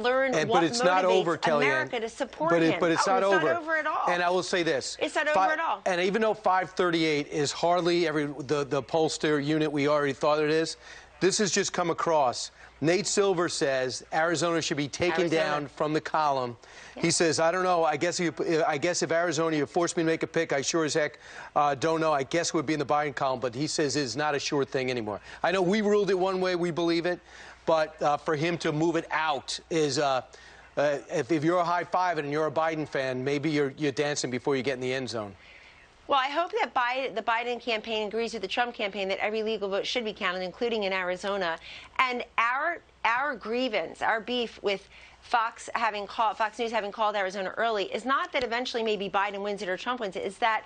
learn what but it's not over, motivates America Kellyanne. to support him. But it's not over. It's not over at all. And I will say this. It's not over at all. And even though 538 is hardly the pollster unit we already thought it is, this has just come across. Nate Silver says Arizona should be taken down from the column. Yeah. He says, I don't know. I guess if Arizona, you forced me to make a pick, I sure as heck don't know. I guess it would be in the Biden column. But he says it's not a sure thing anymore. I know we ruled it one way. We believe it. But for him to move it out is, if you're a high-five and you're a Biden fan, maybe you're dancing before you get in the end zone. Well, I hope that the Biden campaign agrees with the Trump campaign that every legal vote should be counted, including in Arizona. And our grievance, our beef with Fox News having called Arizona early is not that eventually maybe Biden wins it or Trump wins it. It's that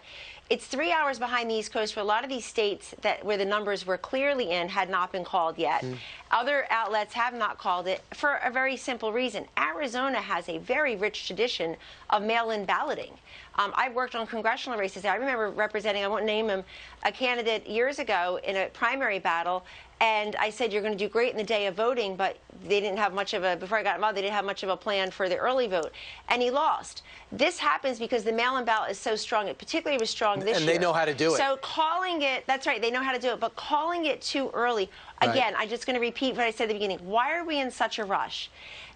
it's 3 hours behind the East Coast, where a lot of these states where the numbers were clearly in had not been called yet. Other outlets have not called it for a very simple reason. Arizona has a very rich tradition of mail-in balloting. I've worked on congressional races. I remember representing, I won't name him, a candidate years ago in a primary battle, and I said, you're going to do great in the day of voting, but they didn't have much of a, before I got involved, they didn't have much of a plan for the early vote. And he lost. This happens because the mail-in ballot is so strong. It particularly was strong this year. And they know how to do it. So calling it, that's right, they know how to do it, but calling it too early, again, I'm just going to repeat what I said at the beginning. Why are we in such a rush?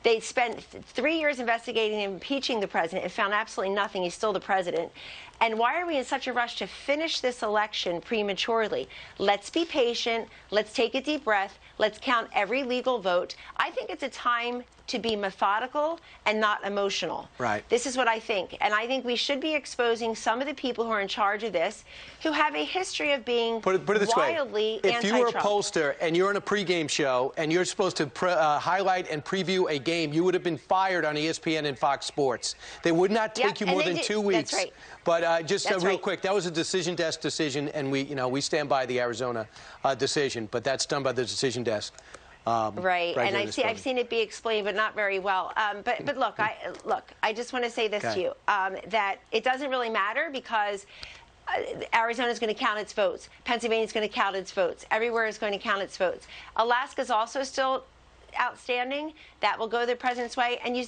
They spent 3 years investigating and impeaching the president and found absolutely nothing. He's still the president. And why are we in such a rush to finish this election prematurely? Let's be patient. Let's take a deep breath. Let's count every legal vote. I think it's a time to be methodical and not emotional. Right. This is what I think. And I think we should be exposing some of the people who are in charge of this, who have a history of being put it this wildly way. If you were a anti-Trump. pollster and you're in a pregame show and you're supposed to highlight and preview a game, you would have been fired on ESPN and Fox Sports. They would not take you more than 2 weeks. That's right. But just That's real quick, that was a decision desk decision, and we stand by the Arizona decision, but that's done by the decision desk. Right, and I've seen it be explained, but not very well. But look, I just want to say this to you, that it doesn't really matter, because Arizona is going to count its votes. Pennsylvania is going to count its votes. Everywhere is going to count its votes. Alaska is also still outstanding. That will go the president's way. And you